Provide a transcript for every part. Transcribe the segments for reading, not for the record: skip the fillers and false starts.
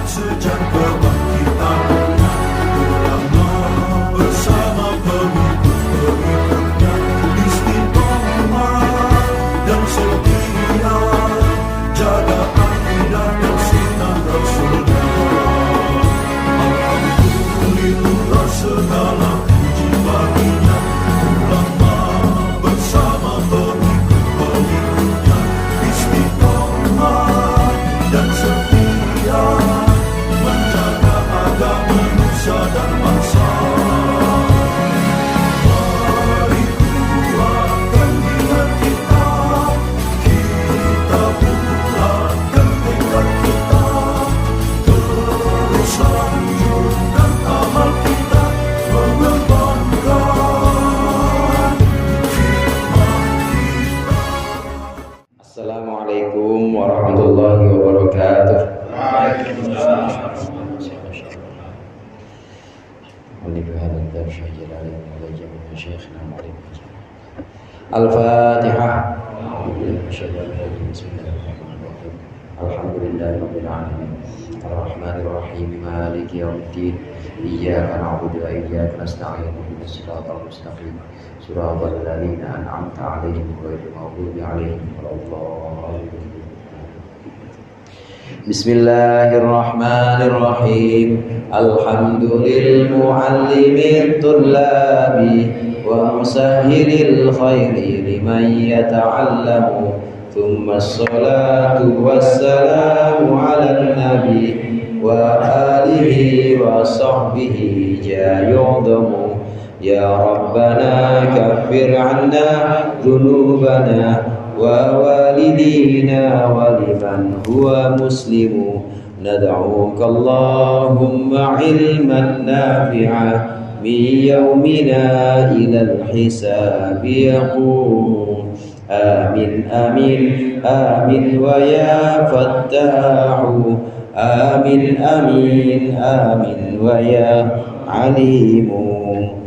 sejak kebangkitan ulama bersama pengikut-pengikutnya istiqomah dan setia jaga akidah dan sunnah Rasulullah. Alhamdulillah segala puji baginya ulama bersama pengikut-pengikutnya istiqomah dan setia menjaga agama nusa dan bangsa. Mari kuatkan niat kita, kita bulatkan tekad kita, terus lanjutkan amal kita, mengembangkan hikmah kita. Assalamualaikum warahmatullahi wabarakatuh. Al-Fatihah. Alhamdulillahirabbil alamin. Ar-Rahmanir-Rahim. Maliki yaumiddin. Iyyaka na'budu wa iyyaka nasta'in. Ihdinas siratal mustaqim. Siratal ladzina an'amta 'alaihim ghairil maghdubi 'alaihim waladdallin. Bismillahirrahmanirrahim. Alhamdulil muallimit tullabi wa musahhilil khairi liman yata'allamu. Thumma as-salatu wassalamu 'alan nabi wa alihi wa sahbihi jayudamu. Ya Rabbana kaffir 'anna dhunubana wa walidina wa liman huwa muslimu. Nad'uka Allahumma ilman nafi'a min yawmina ilal hisabi yaqum. Amin amin amin wa ya fattahu. Amin amin amin wa ya alimu.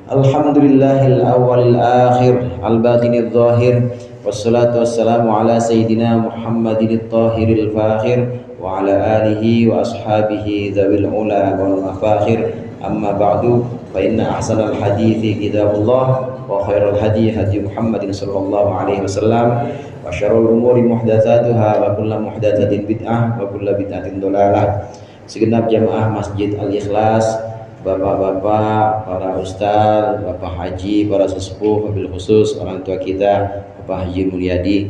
Alhamdulillahil awwalil akhir al-batinil zahir. Wassalatu wassalamu ala sayyidina Muhammadin at-tahiril fakhir wa ala alihi wa ashabihi dzawil ula wal mafakhir. Amma ba'du, fa inna ahsanal hadithi kitabullah wa khairal hadi hadi Muhammadin sallallahu alaihi wasallam wa syarrul umuri muhdatsatuha wa kullu muhdatsatin bid'ah wa kullu bid'atin dhalalah. Segenap jamaah Masjid Al-Ikhlas, bapak-bapak, para ustaz, bapak haji, para sesepuh, wabil khusus orang tua kita Bapak Haji Mulyadi,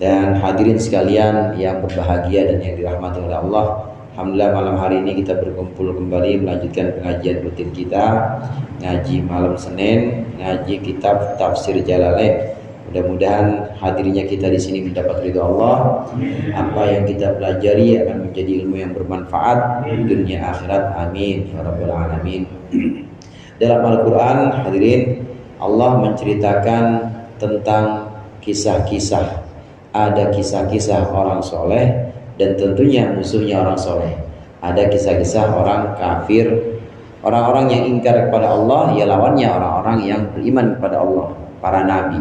dan hadirin sekalian yang berbahagia dan yang dirahmati oleh Allah. Alhamdulillah malam hari ini kita berkumpul kembali melanjutkan pengajian rutin kita, ngaji malam Senin, ngaji kitab Tafsir Jalalain. Mudah-mudahan hadirnya kita di sini mendapat ridha Allah. Apa yang kita pelajari akan menjadi ilmu yang bermanfaat dunia akhirat. Amin ya rabbal alamin. Dalam Al-Qur'an, hadirin, Allah menceritakan tentang kisah-kisah. Ada kisah-kisah orang soleh dan tentunya musuhnya orang soleh. Ada kisah-kisah orang kafir, orang-orang yang ingkar kepada Allah, ya lawannya orang-orang yang beriman kepada Allah, para nabi.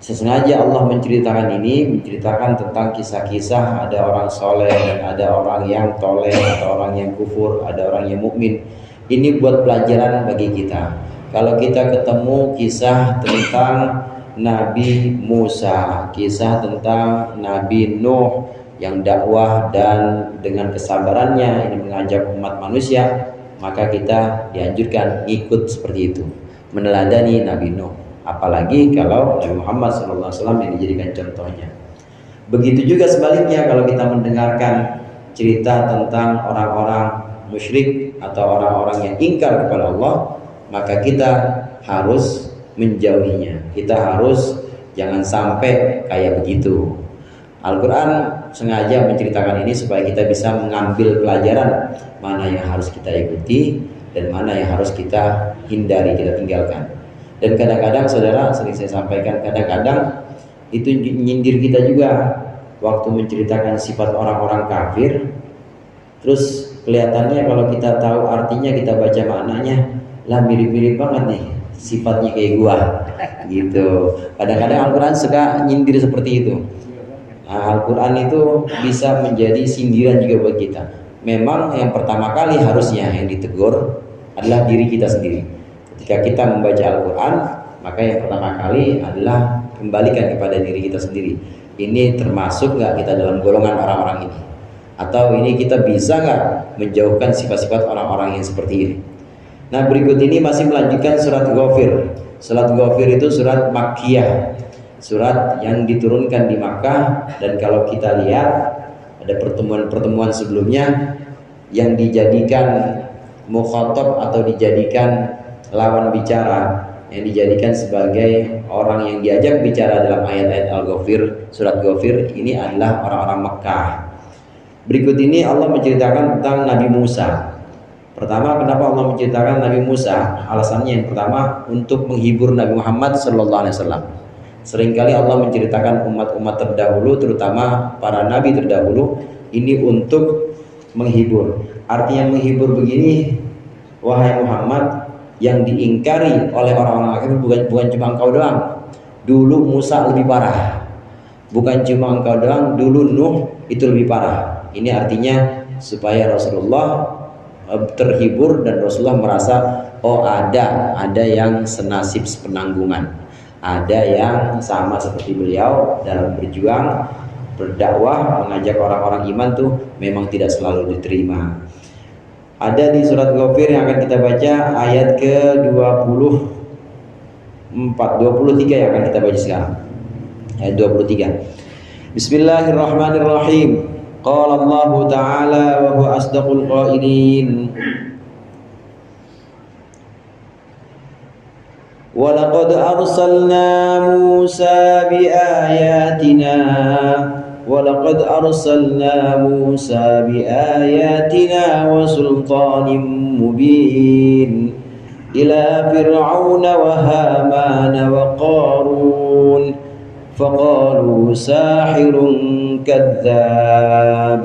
Sesengaja Allah menceritakan ini, menceritakan tentang kisah-kisah ada orang soleh dan ada orang yang toleh, ada orang yang kufur, ada orang yang mukmin. Ini buat pelajaran bagi kita. Kalau kita ketemu kisah tentang Nabi Musa, kisah tentang Nabi Nuh yang dakwah dan dengan kesabarannya ini mengajak umat manusia, maka kita dianjurkan ikut seperti itu, meneladani Nabi Nuh. Apalagi kalau Nabi Muhammad SAW yang dijadikan contohnya. Begitu juga sebaliknya kalau kita mendengarkan cerita tentang orang-orang musyrik atau orang-orang yang ingkar kepada Allah, maka kita harus menjauhinya. Kita harus jangan sampai kayak begitu. Al-Quran sengaja menceritakan ini supaya kita bisa mengambil pelajaran mana yang harus kita ikuti dan mana yang harus kita hindari, kita tinggalkan. Dan kadang-kadang saudara, sering saya sampaikan, kadang-kadang itu nyindir kita juga waktu menceritakan sifat orang-orang kafir. Terus kelihatannya kalau kita tahu artinya, kita baca maknanya, lah mirip-mirip banget nih sifatnya kayak gua gitu. Kadang-kadang Al-Quran suka nyindir seperti itu. Nah, Al-Quran itu bisa menjadi sindiran juga buat kita. memang yang pertama kali harusnya yang ditegur adalah diri kita sendiri. Ketika kita membaca Al-Quran, maka yang pertama kali adalah kembalikan kepada diri kita sendiri. Ini termasuk nggak kita dalam golongan orang-orang ini? Atau ini kita bisa nggak menjauhkan sifat-sifat orang-orang yang seperti ini? Nah, berikut ini masih melanjutkan surat Ghafir. Surat Ghafir itu surat Makkiyah, surat yang diturunkan di Makkah. Dan kalau kita lihat ada pertemuan-pertemuan sebelumnya yang dijadikan mukhatab atau dijadikan lawan bicara, yang dijadikan sebagai orang yang diajak bicara dalam ayat-ayat Al-Ghafir, surat Ghafir ini adalah orang-orang Mekkah. Berikut ini Allah menceritakan tentang Nabi Musa. Pertama, kenapa Allah menceritakan Nabi Musa? Alasannya yang pertama untuk menghibur Nabi Muhammad SAW. Seringkali Allah menceritakan umat-umat terdahulu, terutama para nabi terdahulu, ini untuk menghibur. Artinya menghibur begini, wahai Muhammad, yang diingkari oleh orang-orang kafir bukan cuma engkau doang. Dulu Musa lebih parah. Bukan cuma engkau doang, dulu Nuh itu lebih parah. Ini artinya supaya Rasulullah terhibur dan Rasulullah merasa, oh ada yang senasib sepenanggungan. Ada yang sama seperti beliau dalam berjuang, berdakwah, mengajak orang-orang iman tuh memang tidak selalu diterima. Ada di surat Ghafir yang akan kita baca ayat ke-23 yang akan kita baca sekarang. Ayat 23. Bismillahirrahmanirrahim. Qala Allah Ta'ala wa huwa asdaqul qailin. Wa laqad arsalna Musa bi ayatina وَلَقَدْ أَرْسَلْنَا مُوسَى بِآيَاتِنَا وَسُلْطَانٍ مُبِينٍ إِلَى فِرْعَوْنَ وَهَامَانَ وَقَارُونَ فَقَالُوا سَاحِرٌ كَذَّابٌ.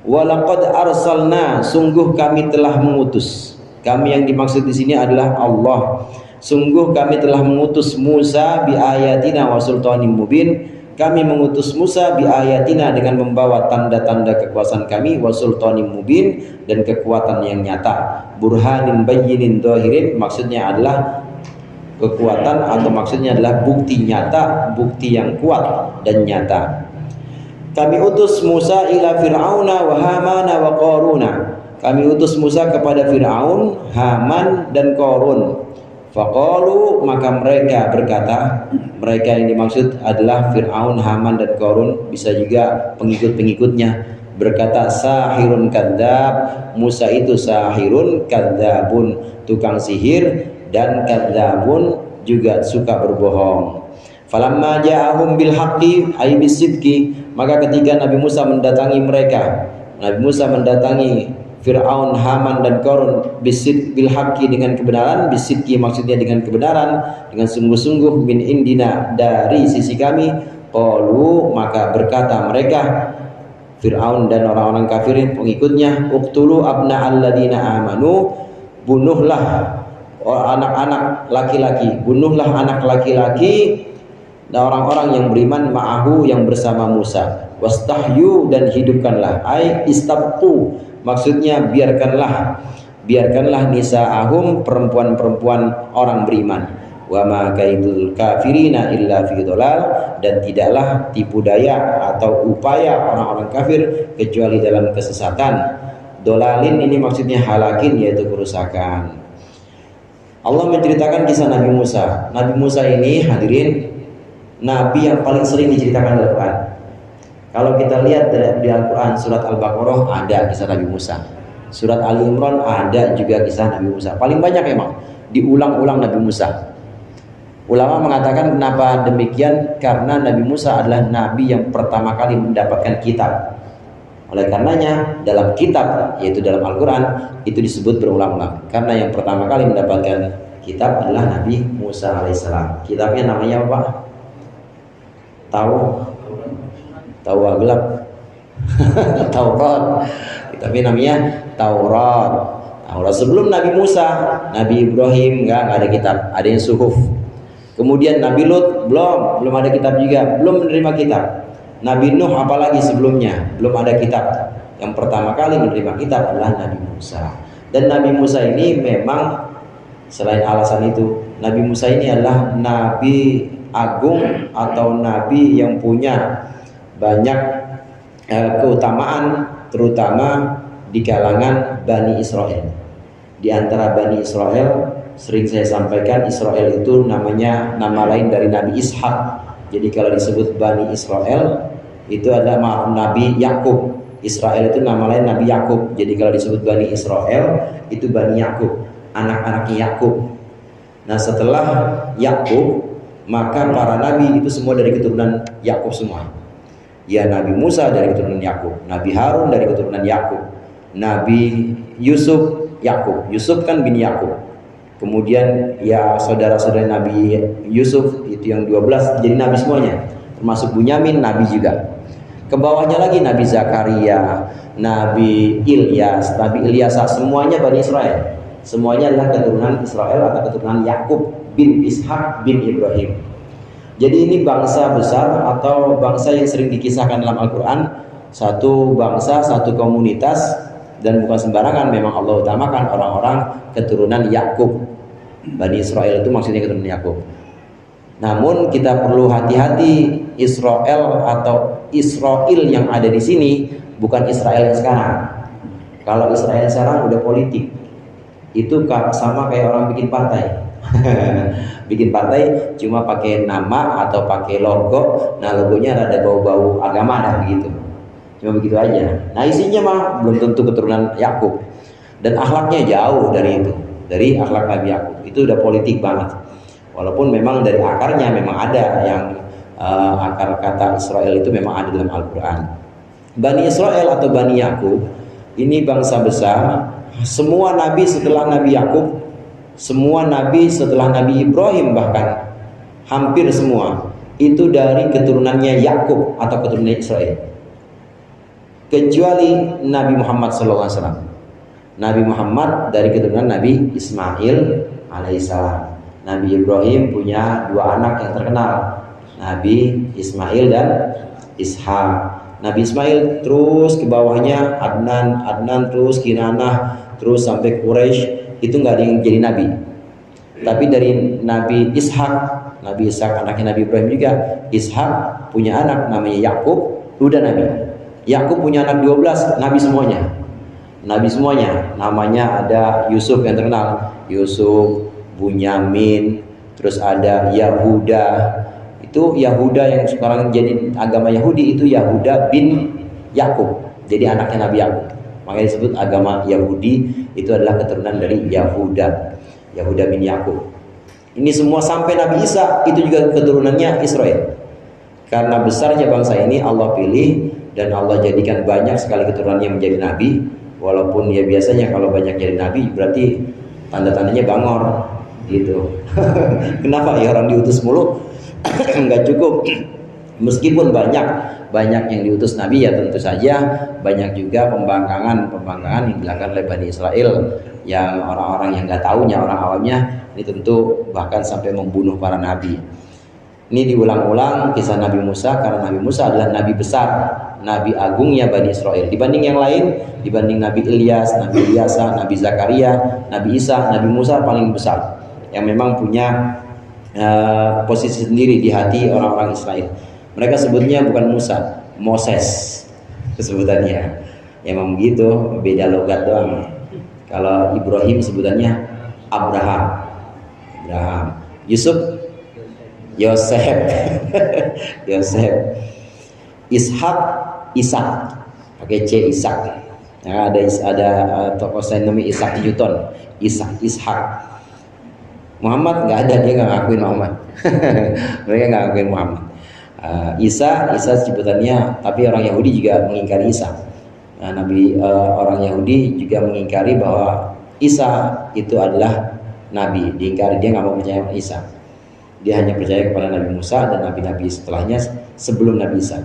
وَلَقَدْ أَرْسَلْنَا, sungguh kami telah mengutus. Kami yang dimaksud di sini adalah Allah. Sungguh kami telah mengutus Musa bi ayatina wa sultanin mubin. Kami mengutus Musa bi ayatina dengan membawa tanda-tanda kekuasaan kami, wa sultanin mubin, dan kekuatan yang nyata. Burhanin bayyinin dhahirin, maksudnya adalah kekuatan atau maksudnya adalah bukti nyata, bukti yang kuat dan nyata. Kami utus Musa ila Fir'auna wa Hamana wa Qaruna. Kami utus Musa kepada Fir'aun, Haman dan Qarun. Faqalu, maka mereka berkata, mereka yang dimaksud adalah Fir'aun, Haman dan Qarun, bisa juga pengikut-pengikutnya, berkata sahirun kadzab. Musa itu sahirun kadzabun, tukang sihir, dan kadzabun juga suka berbohong. Falamma ja'ahum bil haqqi ay bisidqi, maka ketika Nabi Musa mendatangi mereka, Nabi Musa mendatangi Fir'aun, Haman dan Qarun bisid bil haqqi, dengan kebenaran, bisidqi maksudnya dengan kebenaran, dengan sungguh-sungguh, min indina, dari sisi kami. Qalu, maka berkata mereka, Fir'aun dan orang-orang kafirin pengikutnya, uqtulu abna alladina amanu, bunuhlah anak-anak laki-laki, bunuhlah anak laki-laki dan orang-orang yang beriman, ma'ahu, yang bersama Musa, wastahyu, dan hidupkanlah, ai istabqu, maksudnya biarkanlah nisa'ahum, perempuan-perempuan orang beriman. Wa ma kaidul kafirina illa fi dhalal, dan tidaklah tipu daya atau upaya orang-orang kafir kecuali dalam kesesatan. Dolalin ini maksudnya halakin, yaitu kerusakan. Allah menceritakan kisah Nabi Musa. Nabi Musa ini, hadirin, nabi yang paling sering diceritakan dalam Al-Quran. Kalau kita lihat di Al-Quran, surat Al-Baqarah ada kisah Nabi Musa, surat Ali Imran ada juga kisah Nabi Musa. Paling banyak emang diulang-ulang Nabi Musa. Ulama mengatakan kenapa demikian, karena Nabi Musa adalah nabi yang pertama kali mendapatkan kitab. Oleh karenanya dalam kitab, yaitu dalam Al-Quran, itu disebut berulang-ulang, karena yang pertama kali mendapatkan kitab adalah Nabi Musa alaihissalam. Kitabnya namanya apa? Taurat gelap. Taurat. Kitabnya namanya Taurat. Sebelum Nabi Musa, Nabi Ibrahim nggak ada kitab, ada yang suhuf. Kemudian Nabi Lut belum ada kitab juga, belum menerima kitab. Nabi Nuh apalagi sebelumnya belum ada kitab. Yang pertama kali menerima kitab adalah Nabi Musa. Dan Nabi Musa ini memang selain alasan itu, Nabi Musa ini adalah nabi agung atau nabi yang punya banyak keutamaan, terutama di kalangan Bani Israel. Di antara Bani Israel, sering saya sampaikan, Israel itu namanya nama lain dari Nabi Ishak. Jadi kalau disebut Bani Israel itu ada Nabi Yakub. Israel itu nama lain Nabi Yakub. Jadi kalau disebut Bani Israel itu Bani Yakub, anak-anaknya Yakub. Nah, setelah Yakub, maka para nabi itu semua dari keturunan Yakub semua. Ya, Nabi Musa dari keturunan Yakub, Nabi Harun dari keturunan Yakub, Nabi Yusuf Yakub. Yusuf kan bin Yakub. Kemudian ya saudara-saudara Nabi Yusuf itu yang 12 jadi nabi semuanya, termasuk Bunyamin nabi juga. Ke bawahnya lagi Nabi Zakaria, Nabi Ilyas, Nabi Ilyasa, semuanya Bani Israel. Semuanya adalah keturunan Israel atau keturunan Yakub bin Ishak bin Ibrahim. Jadi ini bangsa besar atau bangsa yang sering dikisahkan dalam Al-Quran. Satu bangsa, satu komunitas, dan bukan sembarangan, memang Allah utamakan orang-orang keturunan Yakub. Bani Israel itu maksudnya keturunan Yakub. Namun kita perlu hati-hati, Israel atau Israel yang ada di sini bukan Israel yang sekarang. Kalau Israel sekarang udah politik, itu sama kayak orang bikin partai. Bikin partai cuma pakai nama atau pakai logo. Nah, logonya ada bau-bau agama dah begitu. Cuma begitu aja. Nah, isinya mah belum tentu keturunan Yakub. Dan akhlaknya jauh dari itu, dari akhlak Nabi Yakub. Itu udah politik banget. Walaupun memang dari akarnya memang ada yang akar kata Israel itu memang ada dalam Al-Quran. Bani Israel atau Bani Yakub ini bangsa besar. Semua nabi setelah Nabi Yakub, semua nabi setelah Nabi Ibrahim, bahkan hampir semua itu dari keturunannya Yakub atau keturunan Israel, kecuali Nabi Muhammad SAW. Nabi Muhammad dari keturunan Nabi Ismail alaihissalam. Nabi Ibrahim punya dua anak yang terkenal, Nabi Ismail dan Ishak. Nabi Ismail terus ke bawahnya Adnan, Adnan terus Kinanah, terus sampai Quraisy. Itu nggak ada yang jadi nabi. Tapi dari Nabi Ishak, Nabi Ishak anaknya Nabi Ibrahim juga, Ishak punya anak namanya Yakub, udah nabi. Yakub punya anak 12, nabi semuanya. Nabi semuanya. Namanya ada Yusuf yang terkenal, Yusuf, Bunyamin, terus ada Yahuda. Itu Yahuda yang sekarang jadi agama Yahudi, itu Yahuda bin Yakub. Jadi anaknya Nabi Yakub. Makanya disebut agama Yahudi itu adalah keturunan dari Yahuda, Yahuda bin Yakub. Ini semua sampai Nabi Isa itu juga keturunannya Israel. Karena besarnya bangsa ini Allah pilih dan Allah jadikan banyak sekali keturunannya menjadi nabi. Walaupun ya biasanya kalau banyak jadi nabi berarti tanda-tandanya bangor gitu. Kenapa ya orang diutus mulu? Enggak cukup. Meskipun banyak yang diutus nabi, ya tentu saja banyak juga pembangkangan yang dilakukan oleh Bani Israel, yang orang-orang yang nggak taunya, orang awamnya, ini tentu bahkan sampai membunuh para nabi. Ini diulang-ulang kisah Nabi Musa karena Nabi Musa adalah nabi besar, nabi agungnya Bani Israel. Dibanding yang lain, dibanding Nabi Ilyas, Nabi Ilyasa, Nabi Zakaria, Nabi Isa, Nabi Musa paling besar, yang memang punya posisi sendiri di hati orang-orang Israel. Mereka sebutnya bukan Musa, Moses sebutannya. Emang begitu, beda logat doang. Kalau Ibrahim sebutannya Abraham. Yusuf, Yosef. Yosef. Ishak, Ishak. Pakai C, Ishak. Nah, ada tokoh saya namanya Ishak Newton. Ishak. Muhammad nggak ada, dia nggak ngakuin Muhammad. Mereka nggak ngakuin Muhammad. Isa sebutannya, tapi orang Yahudi juga mengingkari Isa. Nah, orang Yahudi juga mengingkari bahwa Isa itu adalah nabi, diingkari, dia nggak mau percaya Isa. Dia hanya percaya kepada Nabi Musa dan nabi-nabi setelahnya sebelum Nabi Isa.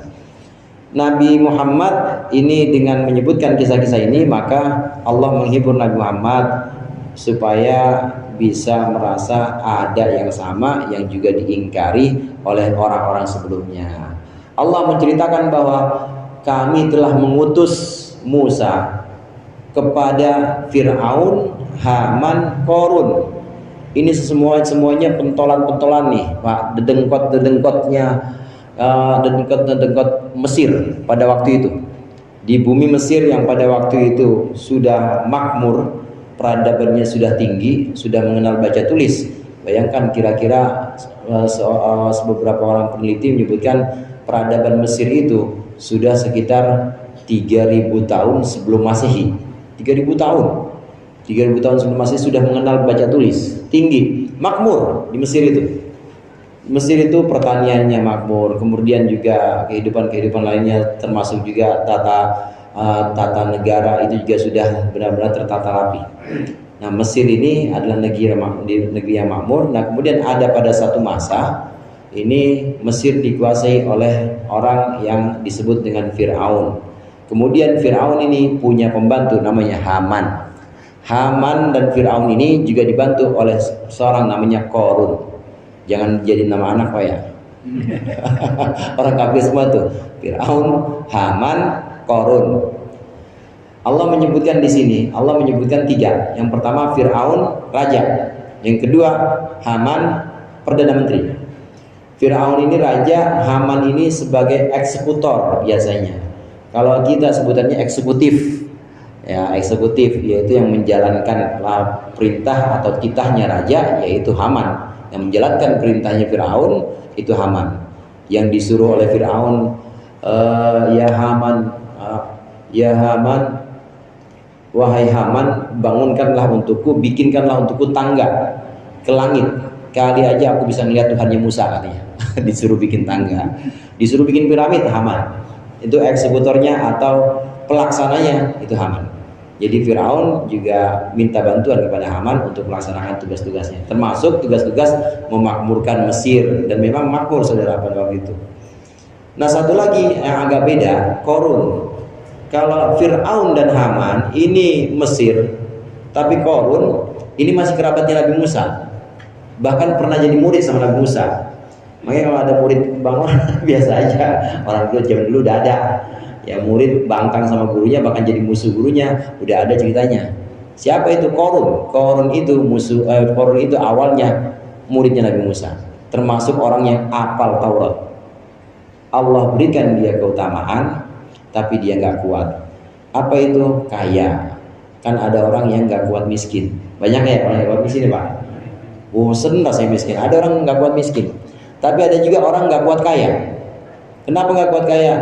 Nabi Muhammad ini dengan menyebutkan kisah-kisah ini, maka Allah menghibur Nabi Muhammad supaya bisa merasa ada yang sama yang juga diingkari oleh orang-orang sebelumnya. Allah menceritakan bahwa kami telah mengutus Musa kepada Fir'aun, Haman, Korun. Ini semuanya pentolan-pentolan nih, Pak, dedengkot-dedengkotnya, dedengkot-dedengkot Mesir pada waktu itu. Di bumi Mesir yang pada waktu itu sudah makmur, peradabannya sudah tinggi, sudah mengenal baca tulis. Bayangkan kira-kira beberapa orang peneliti menyebutkan peradaban Mesir itu sudah sekitar 3000 tahun sebelum Masehi. 3000 tahun. 3000 tahun sebelum Masehi sudah mengenal baca tulis, tinggi, makmur di Mesir itu. Mesir itu pertaniannya makmur, kemudian juga kehidupan lainnya, termasuk juga tata negara itu juga sudah benar-benar tertata rapi. Nah, Mesir ini adalah negeri yang makmur. Nah, kemudian ada pada satu masa ini Mesir dikuasai oleh orang yang disebut dengan Fir'aun. Kemudian Fir'aun ini punya pembantu namanya Haman. Haman dan Fir'aun ini juga dibantu oleh seorang namanya Korun. Jangan jadi nama anak, Pak, ya. Orang kafir semua tuh. Fir'aun, Haman, Korun. Allah menyebutkan di sini, Allah menyebutkan 3. Yang pertama Fir'aun, raja. Yang kedua Haman, perdana menteri. Fir'aun ini raja, Haman ini sebagai eksekutor biasanya. Kalau kita sebutannya eksekutif. Ya, eksekutif yaitu yang menjalankan perintah atau titahnya raja, yaitu Haman. Yang menjalankan perintahnya Fir'aun itu Haman. Yang disuruh oleh Fir'aun, ya Haman, wahai Haman, bangunkanlah untukku, bikinkanlah untukku tangga ke langit. Kali aja aku bisa melihat Tuhannya Musa, katanya. Disuruh bikin tangga, disuruh bikin piramid, Haman. Itu eksekutornya atau pelaksananya itu Haman. Jadi Fir'aun juga minta bantuan kepada Haman untuk melaksanakan tugas-tugasnya, termasuk tugas-tugas memakmurkan Mesir, dan memang makmur saudara pada waktu itu. Nah, satu lagi yang agak beda, Korun. Kalau Fir'aun dan Haman ini Mesir, tapi Korun ini masih kerabatnya Nabi Musa. Bahkan pernah jadi murid sama Nabi Musa. Makanya kalau ada murid bangun biasa aja, orang dulu zaman dulu udah ada. Ya, murid bangkang sama gurunya, bahkan jadi musuh gurunya, udah ada ceritanya. Siapa itu Korun? Korun itu Korun itu awalnya muridnya Nabi Musa, termasuk orang yang hafal Taurat. Allah berikan dia keutamaan, tapi dia nggak kuat. Apa itu? Kaya. Kan ada orang yang nggak kuat miskin. Banyak ya orang yang kuat miskin, Pak. Bosen rasanya miskin. Ada orang nggak kuat miskin. Tapi ada juga orang nggak kuat kaya. Kenapa nggak kuat kaya?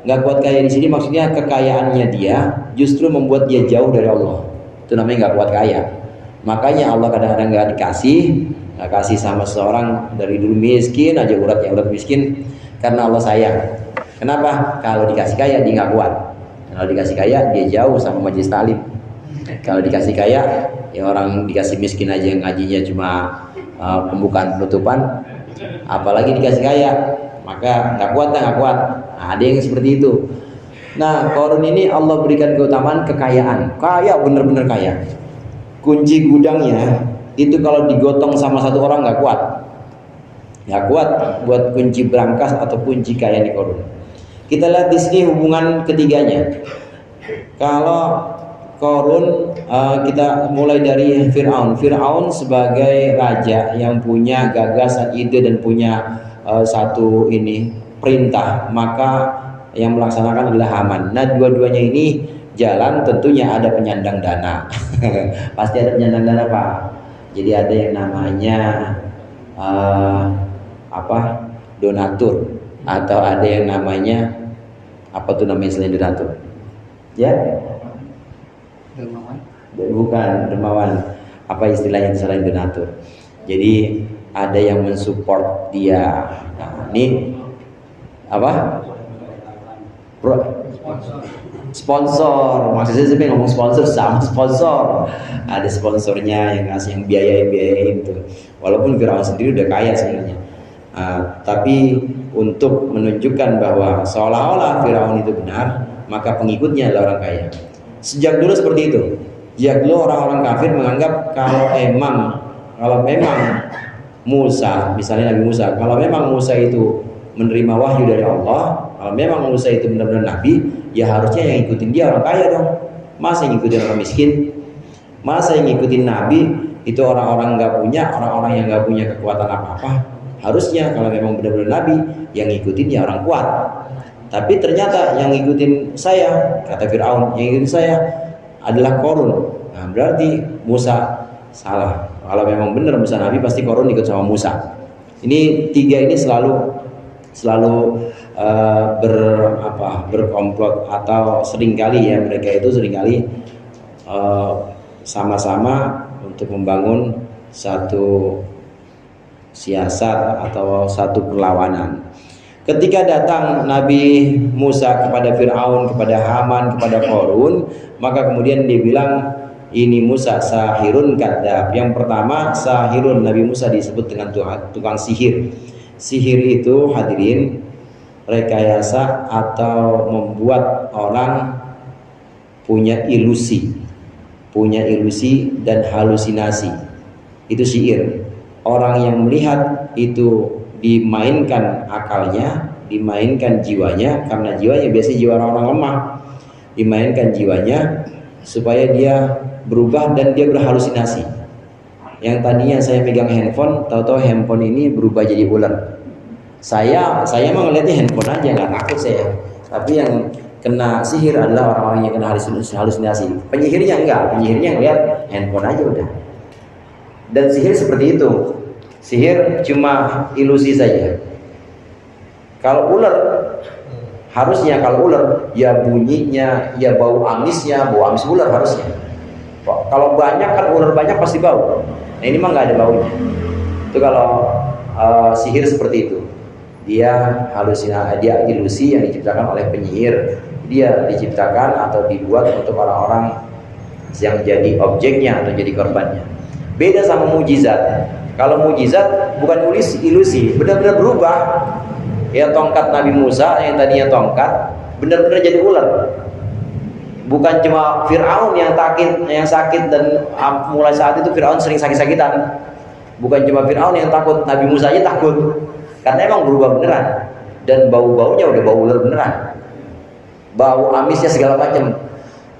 Nggak kuat kaya di sini maksudnya kekayaannya dia justru membuat dia jauh dari Allah. Itu namanya nggak kuat kaya. Makanya Allah kadang-kadang nggak kasih sama seseorang dari dulu miskin aja, urat miskin, karena Allah sayang. Kenapa? Kalau dikasih kaya dia nggak kuat. Kalau dikasih kaya dia jauh sama majelis taklim. Kalau dikasih kaya, ya orang dikasih miskin aja yang ngajinya cuma pembukaan penutupan, apalagi dikasih kaya, maka nggak kuat. Nah, ada yang seperti itu. Nah, Korun ini Allah berikan keutamaan kekayaan, kaya, bener-bener kaya. Kunci gudangnya itu kalau digotong sama satu orang nggak kuat buat kunci brankas atau kunci kaya di Korun. Kita lihat di sini hubungan ketiganya. Kalau Korun, kita mulai dari Fir'aun. Fir'aun sebagai raja yang punya gagasan, ide, dan punya satu perintah, maka yang melaksanakan adalah Haman. Nah, dua-duanya ini jalan, tentunya ada penyandang dana. Pasti ada penyandang dana, Pak. Jadi ada yang namanya donatur, atau ada yang namanya apa tuh namanya selain donatur? Ya? Dermawan. Bukan dermawan. Apa istilahnya selain donatur? Jadi ada yang mensupport dia. Nah, ini apa? Sponsor. Maksudnya saya ngomong sponsor sama sponsor. Ada sponsornya yang ngasih, yang biayain tuh. Walaupun Firaun sendiri udah kaya sebenarnya. Tapi untuk menunjukkan bahwa seolah-olah Firaun itu benar, maka pengikutnya adalah orang kaya. Sejak dulu seperti itu. Sejak dulu orang-orang kafir menganggap kalau memang Musa, misalnya Nabi Musa, kalau memang Musa itu menerima wahyu dari Allah, Kalau memang Musa itu benar-benar nabi, ya harusnya yang ikutin dia orang kaya dong. Masa yang ngikutin orang miskin? Masa yang ngikutin nabi itu orang-orang nggak punya, orang-orang yang nggak punya kekuatan apa-apa? Harusnya kalau memang benar-benar nabi, yang ngikutin ya orang kuat. Tapi ternyata yang ngikutin saya, kata Fir'aun, yang ngikutin saya adalah Korun. Nah berarti Musa salah. Kalau memang benar Musa nabi, pasti Korun ikut sama Musa. Ini tiga ini selalu berkomplot, atau seringkali ya mereka itu seringkali sama-sama untuk membangun satu siasat atau satu perlawanan. Ketika datang Nabi Musa kepada Fir'aun, kepada Haman, kepada Qarun, maka kemudian dia bilang, ini Musa sahirun kadzab. Yang pertama, sahirun, Nabi Musa disebut dengan tukang sihir. Sihir itu hadirin rekayasa atau membuat orang punya ilusi dan halusinasi. Itu sihir. Orang yang melihat itu dimainkan akalnya, dimainkan jiwanya, karena jiwanya biasanya jiwa orang lemah, dimainkan jiwanya supaya dia berubah dan dia berhalusinasi. Yang tadinya saya pegang handphone, tahu-tahu handphone ini berubah jadi ular. Saya mah ngeliatnya handphone aja, nggak takut saya. Tapi yang kena sihir adalah orang-orang yang kena halusinasi. Penyihirnya enggak, penyihirnya ngeliat handphone aja udah. Dan sihir seperti itu. Sihir cuma ilusi saja. Kalau ular, harusnya kalau ular ya bunyinya, ya bau amisnya, bau amis ular harusnya. Kalau banyak kan ular banyak pasti bau. Nah ini mah nggak ada baunya. Itu kalau sihir seperti itu. Dia halusinasi, dia ilusi yang diciptakan oleh penyihir. Dia diciptakan atau dibuat untuk orang-orang yang jadi objeknya atau jadi korbannya. Beda sama mujizat. Kalau mujizat bukan ilusi, benar-benar berubah. Ya tongkat Nabi Musa yang tadinya tongkat benar-benar jadi ular. Bukan cuma Fir'aun yang sakit dan mulai saat itu Fir'aun sering sakit-sakitan. Bukan cuma Fir'aun yang takut, Nabi Musa aja takut. Karena emang berubah beneran. Dan bau-baunya udah bau ular beneran. Bau amisnya segala macam.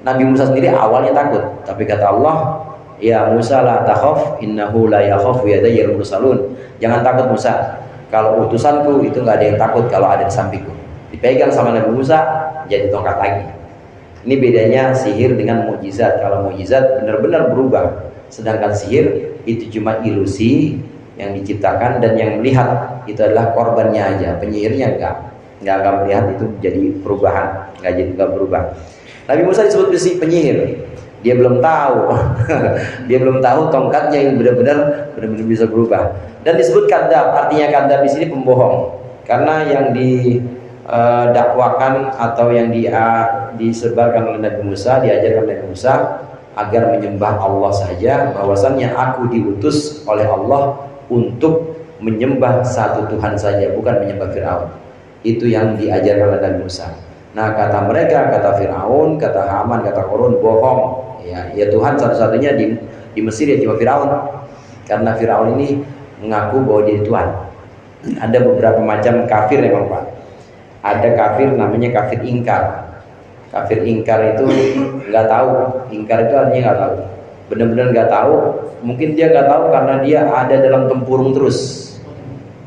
Nabi Musa sendiri awalnya takut, tapi kata Allah, ya Musa la takhaf innahu la yakhafu yadayyal mursalun. Jangan takut Musa. Kalau utusanku itu nggak ada yang takut kalau ada di sampingku. Dipegang sama Nabi Musa jadi tongkat lagi. Ini bedanya sihir dengan mukjizat. Kalau mukjizat benar-benar berubah, sedangkan sihir itu cuma ilusi yang diciptakan dan yang melihat itu adalah korbannya aja, penyihirnya nggak akan melihat itu jadi perubahan, nggak berubah. Nabi Musa disebut penyihir. Dia belum tahu, dia belum tahu tongkatnya yang benar-benar bisa berubah. Dan disebut kadzab, artinya kadzab di sini pembohong. Karena yang didakwakan atau yang disebarkan oleh Nabi Musa, diajarkan oleh Nabi Musa agar menyembah Allah saja, bahwasannya aku diutus oleh Allah untuk menyembah satu Tuhan saja, bukan menyembah Fir'aun. Itu yang diajarkan oleh Nabi Musa. Nah kata mereka, kata Fir'aun, kata Haman, kata Qarun, bohong. Ya Tuhan satu-satunya di Mesir ya cuma Fir'aun. Karena Fir'aun ini mengaku bahwa dia Tuhan. Ada beberapa macam kafir memang Pak. Ada kafir namanya kafir ingkar. Kafir ingkar itu nggak tahu. Ingkar itu artinya nggak tahu. Benar-benar nggak tahu. Mungkin dia nggak tahu karena dia ada dalam tempurung terus.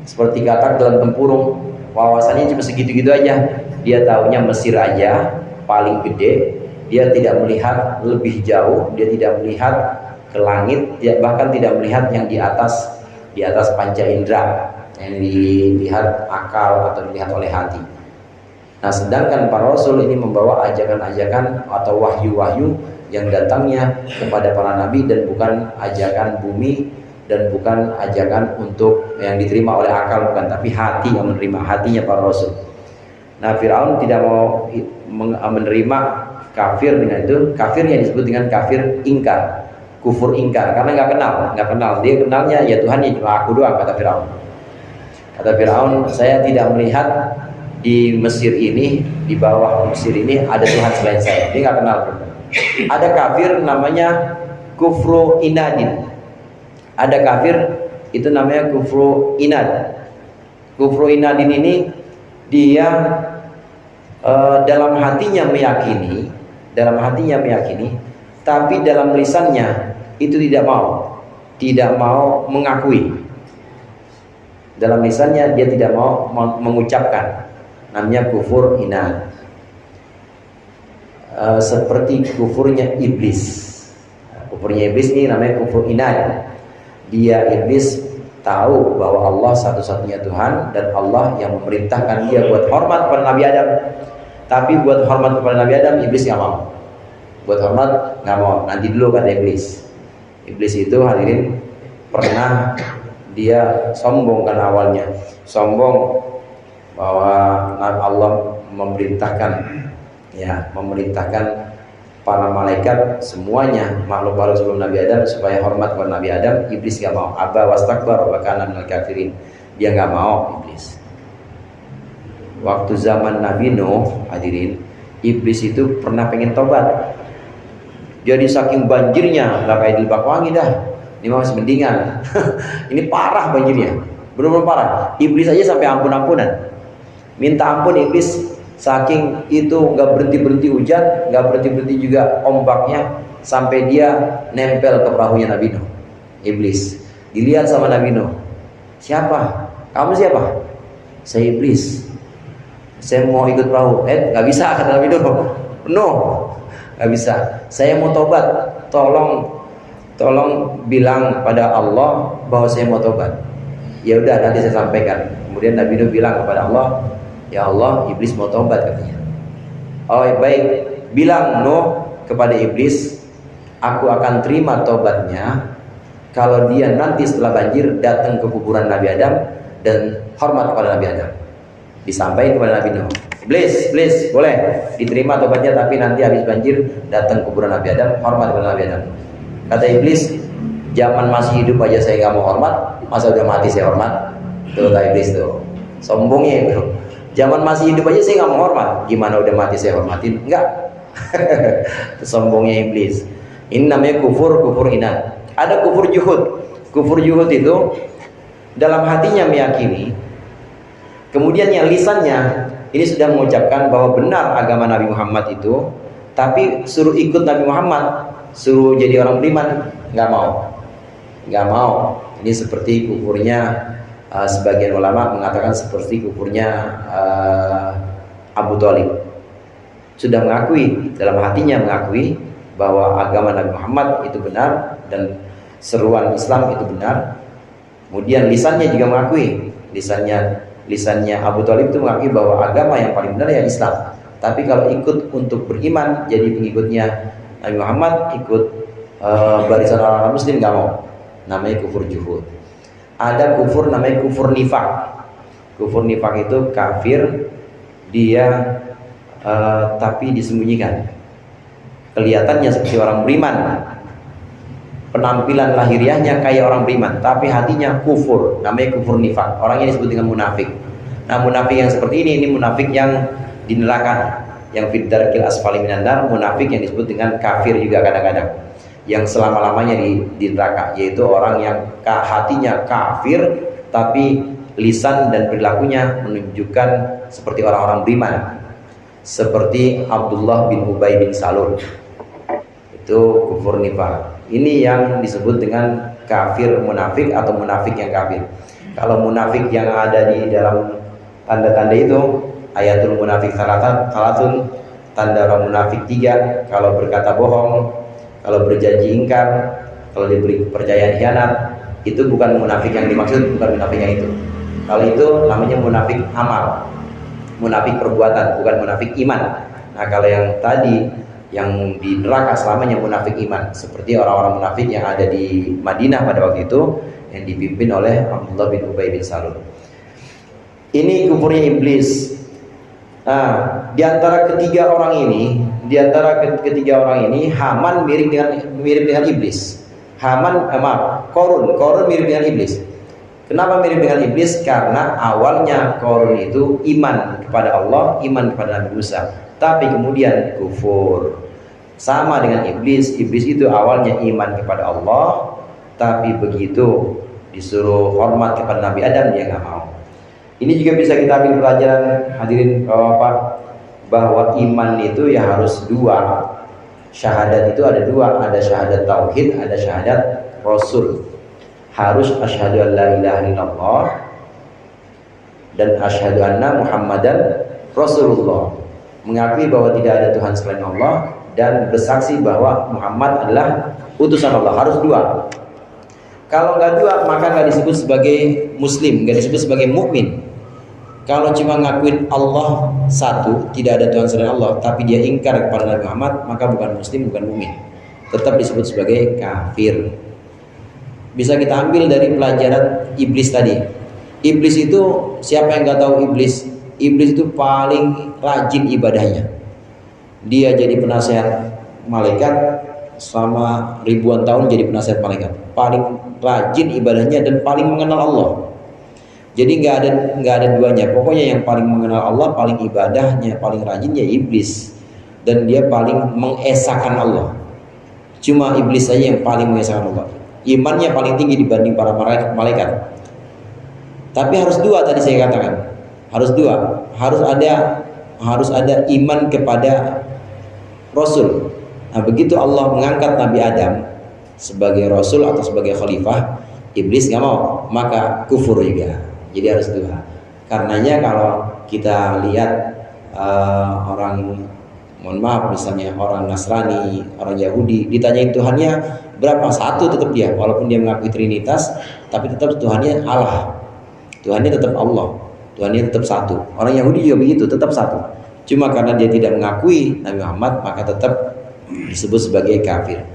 Seperti katak dalam tempurung. Wawasannya cuma segitu-gitu aja. Dia tahunya Mesir aja paling gede. Dia tidak melihat lebih jauh, dia tidak melihat ke langit, dia bahkan tidak melihat yang di atas panca indera yang dilihat akal atau dilihat oleh hati. Nah, sedangkan para rasul ini membawa ajakan-ajakan atau wahyu-wahyu yang datangnya kepada para nabi dan bukan ajakan bumi dan bukan ajakan untuk yang diterima oleh akal, bukan, tapi hati yang menerima, hatinya para rasul. Nah, Fir'aun tidak mau menerima kafir dengan itu. Kafirnya disebut dengan kafir ingkar, kufur ingkar, karena nggak kenal. Dia kenalnya ya Tuhan ya cuma aku doang, kata Fir'aun. Kata Fir'aun, saya tidak melihat di Mesir ini, di bawah Mesir ini ada Tuhan selain saya. Dia nggak kenal. Ada kafir namanya kufru inadin. Ada kafir itu namanya kufru inad. Kufru inadin ini dia dalam hatinya meyakini, tapi dalam lisannya itu tidak mau mengakui. Dalam lisannya dia tidak mau mengucapkan, namanya kufur inad. Seperti kufurnya iblis. Kufurnya iblis ini namanya kufur inad. Dia iblis tahu bahwa Allah satu-satunya Tuhan dan Allah yang memerintahkan dia buat hormat kepada Nabi Adam. Tapi buat hormat kepada Nabi Adam, iblis nggak mau. Buat hormat nggak mau. Nanti dulu kata iblis. Iblis itu hadirin pernah dia sombong kan awalnya. Sombong bahwa Allah memerintahkan para malaikat semuanya makhluk baru sebelum Nabi Adam supaya hormat kepada Nabi Adam. Iblis nggak mau. Aba wastakbar wa kana minal kafirin. Dia nggak mau, iblis. Waktu zaman Nabi Nuh, hadirin, iblis itu pernah pengen tobat. Jadi saking banjirnya, lah kayak di Lebakwangi dah. Ini masih mendingan. Ini parah banjirnya, benar-benar parah. Iblis aja sampai ampun-ampunan, minta ampun iblis. Saking itu nggak berhenti hujan, nggak berhenti juga ombaknya, sampai dia nempel ke perahunya Nabi Nuh. Iblis dilihat sama Nabi Nuh, siapa? Kamu siapa? Saya iblis. Saya mau ikut perahu. Nggak bisa kata Nabi Nuh. No, nggak bisa. Saya mau tobat. Tolong bilang pada Allah bahwa saya mau tobat. Ya udah, nanti saya sampaikan. Kemudian Nabi Nuh bilang kepada Allah, ya Allah, iblis mau tobat katanya. Oh baik, bilang Nuh kepada iblis, aku akan terima tobatnya kalau dia nanti setelah banjir datang ke kuburan Nabi Adam dan hormat kepada Nabi Adam. Disampaikan kepada Nabi Nuh, iblis boleh diterima tobatnya, tapi nanti habis banjir datang ke kuburan Nabi Adam, hormat kepada Nabi Adam. Kata iblis, zaman masih hidup aja saya nggak mau hormat, masa udah mati saya hormat? Tuh kata iblis tuh, sombongnya itu. Zaman masih hidup aja saya nggak mau hormat, gimana udah mati saya hormatin? Enggak. Sombongnya iblis. Ini namanya kufur inad. Ada kufur juhud. Kufur juhud itu dalam hatinya meyakini, kemudian yang lisannya ini sudah mengucapkan bahwa benar agama Nabi Muhammad itu, tapi suruh ikut Nabi Muhammad, suruh jadi orang beriman, nggak mau. Ini seperti kufurnya sebagian ulama mengatakan seperti kufurnya Abu Thalib. Sudah mengakui, dalam hatinya mengakui bahwa agama Nabi Muhammad itu benar dan seruan Islam itu benar. Kemudian lisannya juga mengakui, lisannya Abu Thalib itu mengakui bahwa agama yang paling benar ya Islam. Tapi kalau ikut untuk beriman jadi pengikutnya Nabi Muhammad, ikut barisan orang Muslim, nggak mau. Namanya kufur juhud. Ada kufur namanya kufur nifak. Kufur nifak itu kafir dia tapi disembunyikan. Kelihatannya seperti orang beriman, penampilan lahiriahnya kayak orang beriman, tapi hatinya kufur. Namanya kufur nifak. Orangnya disebut dengan munafik. Nah, munafik yang seperti ini munafik yang di neraka, yang fid darkil asfali minan nar. Munafik yang disebut dengan kafir juga kadang-kadang, yang selama-lamanya di neraka, yaitu orang yang hatinya kafir tapi lisan dan perilakunya menunjukkan seperti orang-orang beriman, seperti Abdullah bin Ubay bin Salul. Itu kufur nifak. Ini yang disebut dengan kafir munafik atau munafik yang kafir. Kalau munafik yang ada di dalam tanda-tanda itu, ayatul munafik salatun, tanda orang munafik 3, kalau berkata bohong, kalau berjanji ingkar, kalau diberi kepercayaan khianat. Itu bukan munafik yang dimaksud, bukan munafik yang itu. Kalau itu namanya munafik amal, munafik perbuatan, bukan munafik iman. Nah, kalau yang tadi yang di neraka selamanya munafik iman, seperti orang-orang munafik yang ada di Madinah pada waktu itu yang dipimpin oleh Abdullah bin Ubay bin Salul. Ini kufurnya iblis. Nah, di antara ketiga orang ini, Haman mirip dengan iblis. Qarun mirip dengan iblis. Kenapa mirip dengan iblis? Karena awalnya Qarun itu iman kepada Allah, iman kepada Nabi Musa, tapi kemudian kufur. Sama dengan iblis. Iblis itu awalnya iman kepada Allah, tapi begitu disuruh hormat kepada Nabi Adam dia nggak mau. Ini juga bisa kita ambil pelajaran, hadirin Bapak. bahwa iman itu ya harus dua. Syahadat itu ada dua, ada syahadat tauhid, ada syahadat rasul. Harus asyhadu an la ilaha illallah dan asyhadu anna muhammadan rasulullah, mengakui bahwa tidak ada Tuhan selain Allah dan bersaksi bahwa Muhammad adalah utusan Allah. Harus dua. Kalau nggak dua maka nggak disebut sebagai muslim, nggak disebut sebagai mukmin. Kalau cuma ngakuin Allah satu, tidak ada Tuhan selain Allah, tapi dia ingkar kepada Nabi Muhammad, maka bukan muslim, bukan mukmin. Tetap disebut sebagai kafir. Bisa kita ambil dari pelajaran iblis tadi. Iblis itu, siapa yang nggak tahu iblis? Iblis itu paling rajin ibadahnya. Dia jadi penasehat malaikat selama ribuan tahun, jadi penasehat malaikat. Paling rajin ibadahnya dan paling mengenal Allah. Jadi nggak ada duanya. Pokoknya yang paling mengenal Allah, paling ibadahnya, paling rajin ya iblis. Dan dia paling mengesahkan Allah. Cuma iblis saja yang paling mengesahkan Allah. Imannya paling tinggi dibanding para malaikat. Tapi harus dua tadi saya katakan. Harus dua. Harus ada iman kepada Rasul. Nah, begitu Allah mengangkat Nabi Adam sebagai Rasul atau sebagai khalifah, iblis nggak mau, maka kufur juga. Jadi harus dua. Karenanya kalau kita lihat orang, mohon maaf, misalnya orang Nasrani, orang Yahudi, ditanyain Tuhannya berapa? Satu tetap dia, walaupun dia mengakui Trinitas, tapi tetap Tuhannya Allah. Tuhannya tetap Allah. Tuhannya tetap satu. Orang Yahudi juga begitu, tetap satu. Cuma karena dia tidak mengakui Nabi Muhammad, maka tetap disebut sebagai kafir.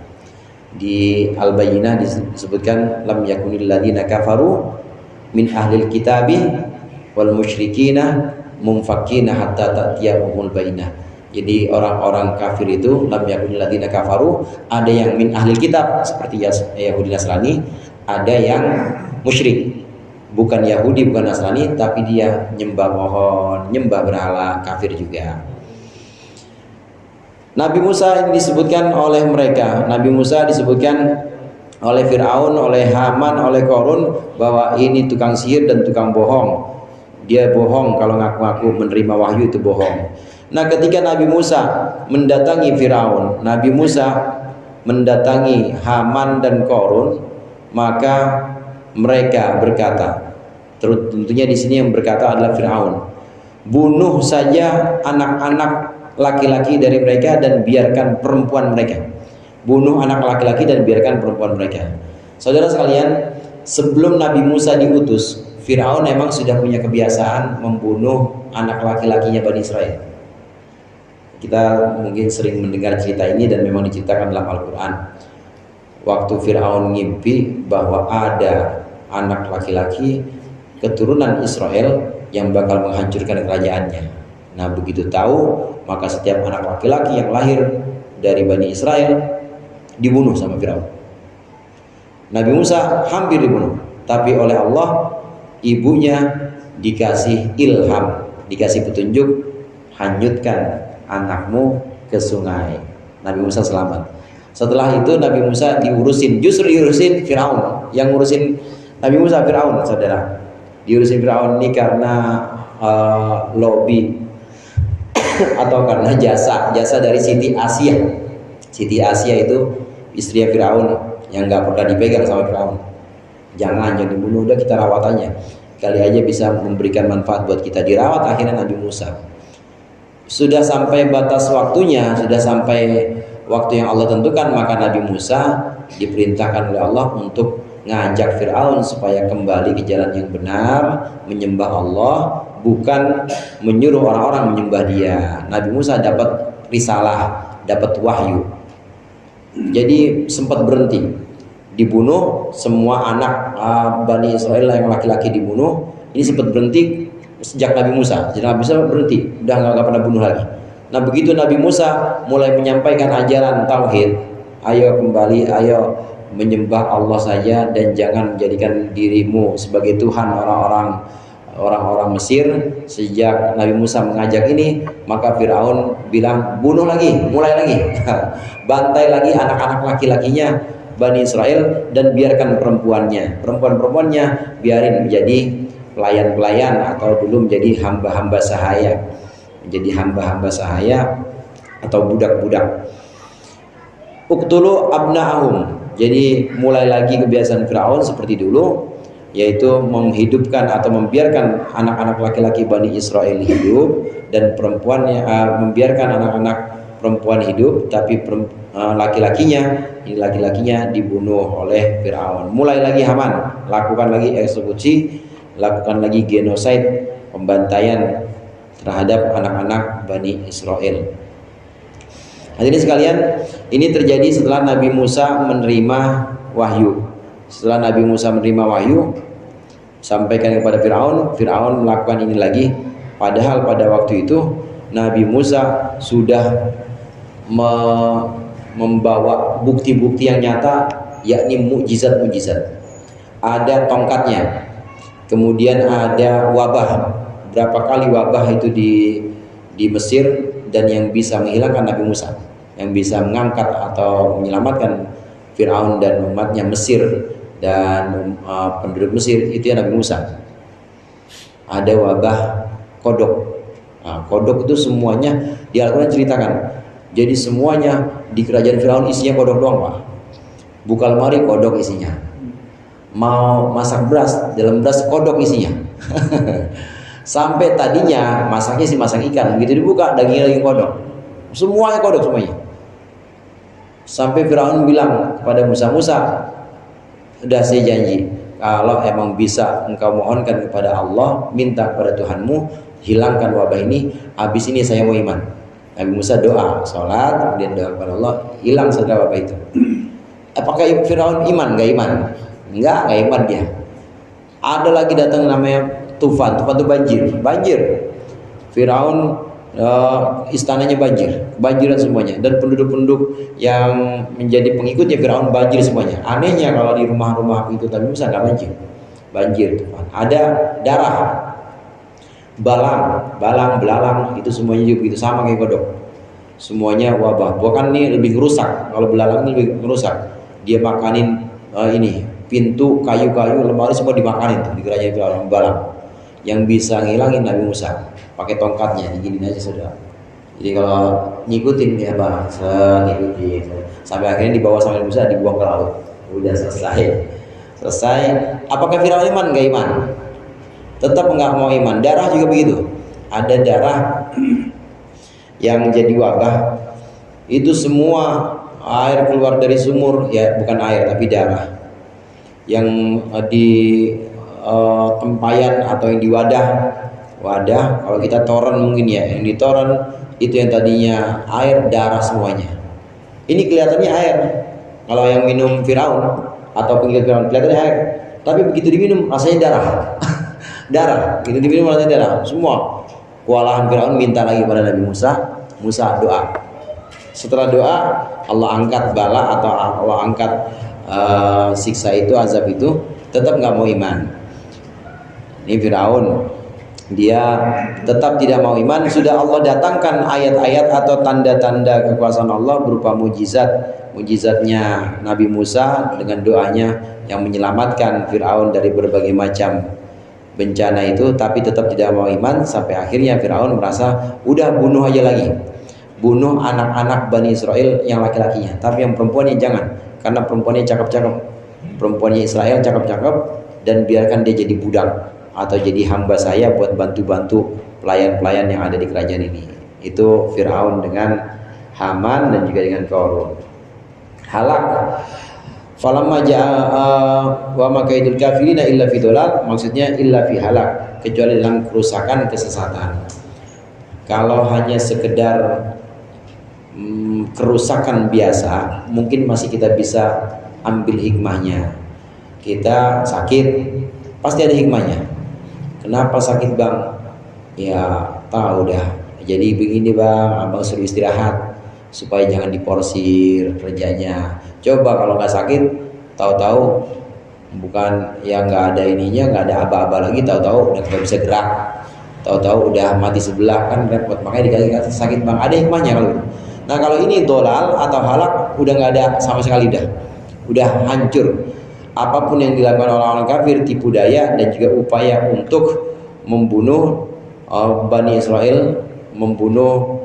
Di Al-Bayyinah disebutkan lam yakunil ladzina kafaru min ahlil kitabi wal musyrikina mumfakkina hatta ta'tiyahumul bayyinah. Jadi orang-orang kafir itu lam yakunil ladzina kafaru, ada yang min ahlil kitab seperti Yahudi Nasrani, ada yang musyrik. Bukan Yahudi, bukan Nasrani, tapi dia nyembah pohon, nyembah berhala, kafir juga. Nabi Musa ini disebutkan oleh mereka. Nabi Musa disebutkan oleh Fir'aun, oleh Haman, oleh Qarun bahwa ini tukang sihir dan tukang bohong. Dia bohong kalau ngaku-ngaku menerima wahyu, itu bohong. Nah, ketika Nabi Musa mendatangi Fir'aun, Nabi Musa mendatangi Haman dan Qarun, maka mereka berkata, tentunya di sini yang berkata adalah Fir'aun, bunuh saja anak-anak laki-laki dari mereka dan biarkan perempuan mereka. Bunuh anak laki-laki dan biarkan perempuan mereka. Saudara sekalian, sebelum Nabi Musa diutus, Fir'aun memang sudah punya kebiasaan membunuh anak laki-lakinya Bani Israel. Kita mungkin sering mendengar cerita ini dan memang diceritakan dalam Al-Quran. Waktu Fir'aun ngimpi bahwa ada anak laki-laki keturunan Israel yang bakal menghancurkan kerajaannya. Nah, begitu tahu, maka setiap anak laki-laki yang lahir dari Bani Israel dibunuh sama Fir'aun. Nabi Musa hampir dibunuh, tapi oleh Allah ibunya dikasih ilham, dikasih petunjuk, hanyutkan anakmu ke sungai. Nabi Musa selamat. Setelah itu Nabi Musa justru diurusin Fir'aun. Yang ngurusin Nabi Musa Fir'aun, saudara. Diurusin Fir'aun ini karena lobby atau karena jasa dari Siti Asia. Siti Asia itu istri Fir'aun yang nggak pernah dipegang sama Fir'aun. Jangan dibunuh, udah kita rawat aja. Kali aja bisa memberikan manfaat buat kita. Dirawat akhirnya Nabi Musa. Sudah sampai batas waktunya, sudah sampai waktu yang Allah tentukan, maka Nabi Musa diperintahkan oleh Allah untuk ngajak Fir'aun supaya kembali ke jalan yang benar, menyembah Allah, bukan menyuruh orang-orang menyembah dia. Nabi Musa dapat risalah, dapat wahyu. Jadi sempat berhenti, dibunuh semua anak Bani Israel yang laki-laki dibunuh. Ini sempat berhenti sejak Nabi Musa. Jadi Nabi Musa berhenti, udah nggak pernah bunuh lagi. Nah, begitu Nabi Musa mulai menyampaikan ajaran tauhid, ayo kembali, ayo menyembah Allah saja dan jangan menjadikan dirimu sebagai Tuhan orang-orang Mesir. Sejak Nabi Musa mengajak ini, maka Fir'aun bilang bunuh lagi, mulai lagi, bantai lagi anak-anak laki-lakinya Bani Israel dan biarkan perempuan-perempuannya biarin menjadi pelayan-pelayan atau dulu menjadi hamba-hamba sahaya. menjadi hamba-hamba sahaya atau budak-budak. Uqtulu abna'ahum. Jadi mulai lagi kebiasaan Firaun seperti dulu, yaitu menghidupkan atau membiarkan anak-anak laki-laki Bani Israel hidup dan perempuannya membiarkan anak-anak perempuan hidup, tapi laki-lakinya dibunuh oleh Firaun. Mulai lagi Haman, lakukan lagi eksekusi, lakukan lagi genosida, pembantaian terhadap anak-anak Bani Israel. Hadirin sekalian, ini terjadi setelah Nabi Musa menerima wahyu. Setelah Nabi Musa menerima wahyu, sampaikan kepada Firaun, Firaun melakukan ini lagi. Padahal pada waktu itu Nabi Musa sudah membawa bukti-bukti yang nyata, yakni mukjizat-mukjizat. Ada tongkatnya, kemudian ada wabah. Berapa kali wabah itu di Mesir, dan yang bisa menghilangkan Nabi Musa, yang bisa mengangkat atau menyelamatkan Firaun dan umatnya Mesir dan penduduk Mesir, itu ya Nabi Musa. Ada wabah kodok. Nah, kodok itu semuanya di Al-Quran ceritakan. Jadi semuanya di kerajaan Firaun isinya kodok doang, Pak. Buka lemari kodok isinya. Mau masak beras, dalam beras kodok isinya. Sampai tadinya masaknya masak ikan, begitu dibuka dagingnya daging kodok. Semuanya kodok semuanya. Sampai Firaun bilang kepada Musa, sudah saya janji, kalau emang bisa engkau mohonkan kepada Allah, minta kepada Tuhanmu, hilangkan wabah ini, habis ini saya mau iman. Nabi Musa doa, sholat, kemudian doa kepada Allah, hilang saudara wabah itu. Apakah Firaun iman? Gak iman. Enggak iman dia. Ada lagi datang namanya Tufan itu banjir. Firaun istananya banjiran semuanya, dan penduduk-penduduk yang menjadi pengikutnya Firaun banjir semuanya. Anehnya kalau di rumah-rumah itu Nabi Musa nggak banjir Tufan. Ada darah, belalang itu semuanya juga begitu, sama kayak kodok. Semuanya wabah. Bukan ini lebih rusak, kalau belalang ini lebih rusak. Dia makanin ini pintu, kayu-kayu, lemari semua dimakanin tuh di kerajaan Firaun, belalang. Yang bisa ngilangin Nabi Musa pakai tongkatnya, diginin aja saudara. Jadi kalau ngikutin ya bang, ngikutin sampai akhirnya dibawa sama Nabi Musa, dibuang ke laut. Udah selesai. Apakah Firaun iman? Gak iman. Tetap nggak mau iman. Darah juga begitu. Ada darah yang jadi wabah. Itu semua air keluar dari sumur, ya bukan air tapi darah. Yang di tempayan atau yang di wadah kalau kita toren mungkin ya, yang di toren itu yang tadinya air, darah semuanya. Ini kelihatannya air kalau yang minum Firaun atau pengikut Firaun, kelihatannya air, tapi begitu diminum rasanya darah begitu diminum rasanya darah semua. Kewalahan Firaun minta lagi pada Nabi Musa doa. Setelah doa Allah angkat bala atau Allah angkat siksa itu, azab itu, tetap nggak mau iman. Ini Firaun, dia tetap tidak mau iman. Sudah Allah datangkan ayat-ayat atau tanda-tanda kekuasaan Allah berupa mujizatnya Nabi Musa dengan doanya yang menyelamatkan Firaun dari berbagai macam bencana itu, tapi tetap tidak mau iman. Sampai akhirnya Firaun merasa udah bunuh aja lagi, bunuh anak-anak Bani Israel yang laki-lakinya, tapi yang perempuannya jangan, karena perempuannya cakep-cakep, perempuannya Israel cakep-cakep, dan biarkan dia jadi budak atau jadi hamba saya buat bantu-bantu pelayan-pelayan yang ada di kerajaan ini. Itu Firaun dengan Haman dan juga dengan Qarun. Halak. Falamma jaa wa makaidul kafirina illa fi dhalal, maksudnya illa fi halak, kecuali dalam kerusakan, kesesatan. Kalau hanya sekedar kerusakan biasa, mungkin masih kita bisa ambil hikmahnya. Kita sakit, pasti ada hikmahnya. Kenapa sakit bang? Ya tahu dah. Jadi begini bang, abang suruh istirahat supaya jangan diporsir kerjanya. Coba kalau nggak sakit, tahu-tahu bukan ya nggak ada ininya, nggak ada aba-aba lagi, tahu-tahu udah nggak bisa gerak, tahu-tahu udah mati sebelah, kan repot. Makanya dikasih sakit bang. Ada hikmahnya kalau itu. Nah kalau ini dolal atau halak, udah nggak ada sama sekali udah hancur. Apapun yang dilakukan orang-orang kafir, tipu daya dan juga upaya untuk membunuh Bani Israel, membunuh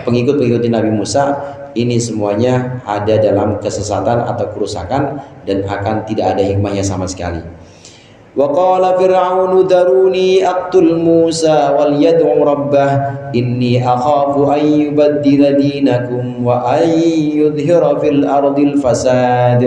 pengikut-pengikut Nabi Musa, ini semuanya ada dalam kesesatan atau kerusakan dan akan tidak ada hikmahnya sama sekali. Wa qala fir'aunu daruni aqtul Musa wal yad'u rabbah inni akhafu an yubaddila dinakum wa an yudhhira fil ardil fasad.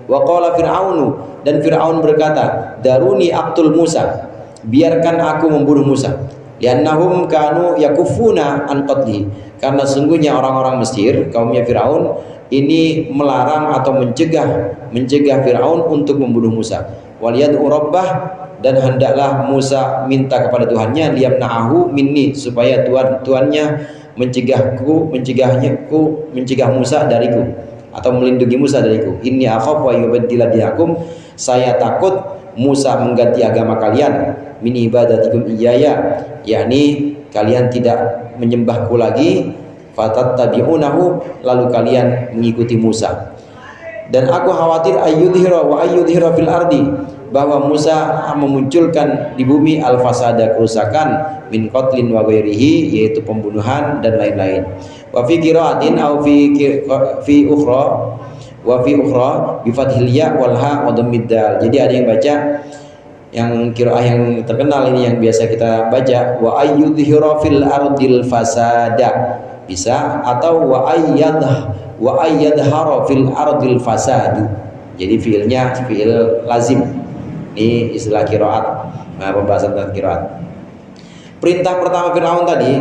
Wa qala fir'aunu, dan Fir'aun berkata, daruni aqtul Musa, biarkan aku membunuh Musa. Liannahum kanu yakufuna an qatli, karena sungguhnya orang-orang Mesir, kaumnya Fir'aun ini melarang atau mencegah Fir'aun untuk membunuh Musa. Waliyad'u rabbah, dan hendaklah Musa minta kepada Tuhannya, liyamna'ahu minni, supaya Tuhannya mencegah Musa dariku, atau melindungi Musa dariku. Inni akhafu wa yubaddila dinakum, saya takut Musa mengganti agama kalian, min ibadatikum iyaya, yakni kalian tidak menyembahku lagi, fatattabi'unahu, lalu kalian mengikuti Musa. Dan aku khawatir ayyudhira wa ayyudhira fil ardi, bahwa Musa memunculkan di bumi al-fasada, kerusakan, min qatlin wa ghairihi, yaitu pembunuhan dan lain-lain. Wa fi qira'atin au fi ukhra wa fi ukhra bi fathil ya wal ha wa dhammid dal. Jadi ada yang baca yang qiraah yang terkenal ini, yang biasa kita baca, wa ayyudhira fil ardil fasada, bisa, atau wa ayyadhara fil ardil fasadu. Jadi fiilnya fiil lazim. Ini istilah qiraat, pembahasan tentang qiraat. Perintah pertama Fir'aun tadi,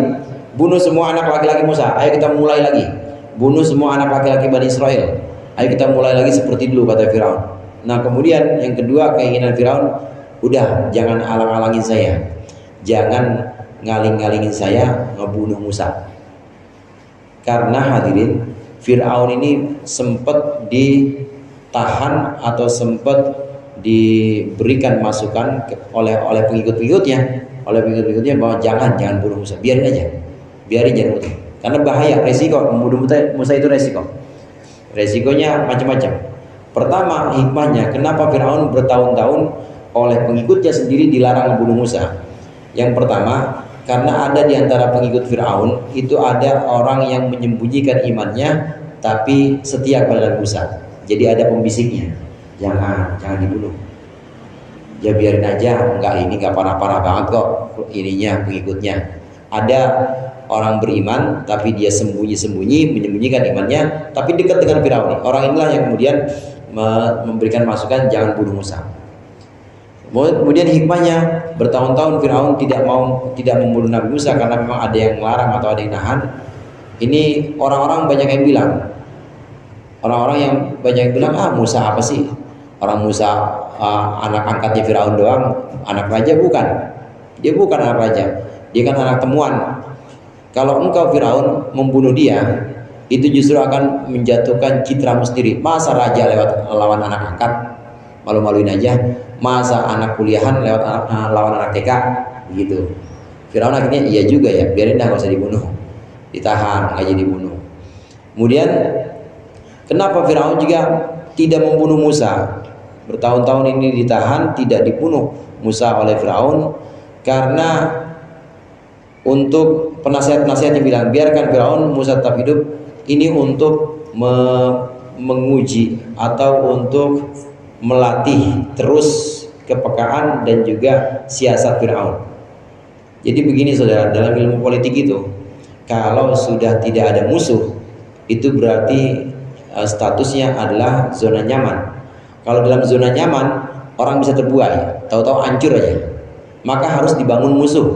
bunuh semua anak laki-laki Musa. Ayo kita mulai lagi, bunuh semua anak laki-laki Bani Israel. Ayo kita mulai lagi seperti dulu, kata Fir'aun. Nah kemudian yang kedua, keinginan Fir'aun, udah jangan alang-alangin saya, jangan ngaling-ngalingin saya ngebunuh Musa. Karena hadirin, Fir'aun ini sempat ditahan atau sempat diberikan masukan oleh pengikut-pengikutnya bahwa jangan bunuh Musa, biarin jangan bunuh, karena bahaya, resiko membunuh Musa itu resikonya macam-macam. Pertama, hikmahnya kenapa Fir'aun bertahun-tahun oleh pengikutnya sendiri dilarang membunuh Musa. Yang pertama, karena ada di antara pengikut Fir'aun itu ada orang yang menyembunyikan imannya tapi setia kepada Musa. Jadi ada pembisiknya, jangan dibunuh, ya biarin aja, nggak parah-parah banget kok ininya pengikutnya. Ada orang beriman tapi dia menyembunyikan imannya tapi dekat dengan Firaun. Orang inilah yang kemudian memberikan masukan jangan bunuh Musa. Kemudian hikmahnya, bertahun-tahun Firaun tidak membunuh Nabi Musa karena memang ada yang melarang atau ada yang nahan. Ini orang-orang banyak yang bilang, Musa apa sih? Orang Musa anak angkatnya Firaun doang, anak raja bukan. Dia bukan anak raja, dia kan anak temuan. Kalau engkau Firaun membunuh dia, itu justru akan menjatuhkan citramu sendiri. Masa raja lawan anak angkat, malu-maluin aja. Masa anak kuliahan lawan anak TK, begitu. Firaun akhirnya iya juga ya, biarin dah, nggak usah dibunuh, ditahan, nggak jadi dibunuh. Kemudian kenapa Firaun juga tidak membunuh Musa? Bertahun-tahun ini ditahan, tidak dibunuh Musa oleh Firaun, karena untuk penasihat-penasihatnya bilang, biarkan Firaun, Musa tetap hidup. Ini untuk menguji atau untuk melatih terus kepekaan dan juga siasat Firaun. Jadi begini saudara, dalam ilmu politik itu, kalau sudah tidak ada musuh, itu berarti statusnya adalah zona nyaman. Kalau dalam zona nyaman, orang bisa terbuai, tahu-tahu hancur aja. Maka harus dibangun musuh,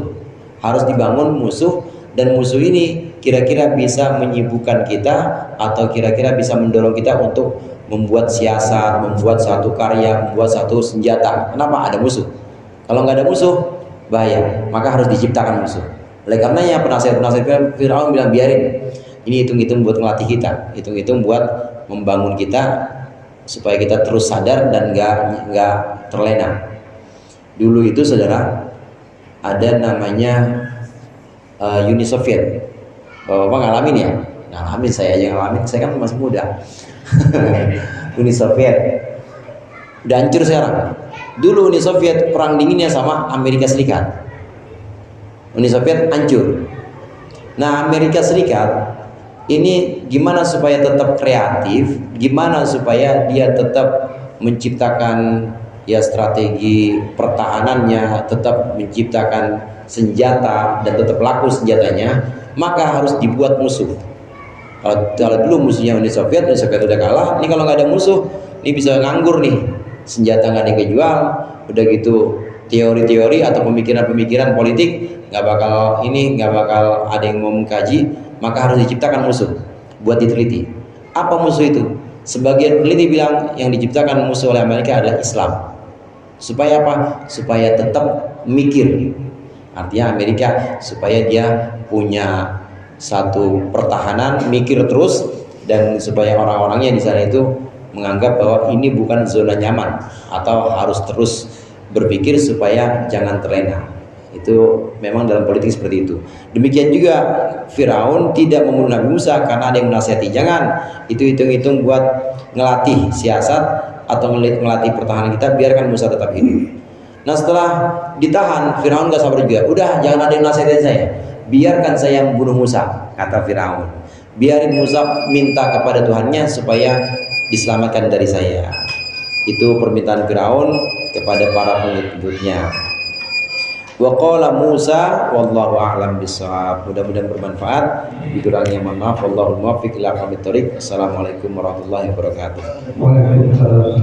dan musuh ini kira-kira bisa menyibukkan kita atau kira-kira bisa mendorong kita untuk membuat siasat, membuat satu karya, membuat satu senjata. Kenapa? Ada musuh. Kalau nggak ada musuh, bahaya. Maka harus diciptakan musuh. Oleh karenanya penasihat-penasihat Firaun bilang, biarin. Ini hitung-hitung buat ngelatih kita, hitung-hitung buat membangun kita supaya kita terus sadar dan nggak terlena. Dulu itu saudara, ada namanya Uni Soviet. Bapak ngalamin ya? Ngalamin, saya aja ngalamin, saya kan masih muda. Uni Soviet udah hancur sekarang. Dulu Uni Soviet perang dinginnya sama Amerika Serikat. Uni Soviet hancur. Nah, Amerika Serikat ini gimana supaya tetap kreatif, gimana supaya dia tetap menciptakan ya strategi pertahanannya, tetap menciptakan senjata dan tetap laku senjatanya, maka harus dibuat musuh. Kalau dulu musuhnya Uni Soviet udah kalah. Ini kalau nggak ada musuh, ini bisa nganggur nih, senjata nggak ada yang kejual, udah gitu teori-teori atau pemikiran-pemikiran politik nggak bakal ada yang mau mengkaji, maka harus diciptakan musuh buat diteliti. Apa musuh itu? Sebagian peneliti bilang yang diciptakan musuh oleh Amerika adalah Islam. Supaya apa? Supaya tetap mikir. Artinya Amerika supaya dia punya satu pertahanan, mikir terus, dan supaya orang-orangnya di sana itu menganggap bahwa ini bukan zona nyaman atau harus terus berpikir supaya jangan terlena. Itu memang dalam politik seperti itu. Demikian juga Firaun tidak membunuh Nabi Musa karena ada yang menasihati, jangan, itu hitung-hitung buat ngelatih siasat atau ngelatih pertahanan kita, biarkan Musa tetap hidup. Nah, setelah ditahan, Firaun gak sabar juga, udah jangan ada yang nasihatin saya, biarkan saya membunuh Musa, kata Firaun. Biarin Musa minta kepada Tuhannya supaya diselamatkan dari saya. Itu permintaan Firaun kepada para pengikutnya. Wa qala Musa wallahu a'lam bissawab. Mudah-mudahan bermanfaat. Dikurangnya mohon maaf. Wallahul muwaffiq ila aqwamit thoriq. Assalamualaikum warahmatullahi wabarakatuh. Waalaikumsalam.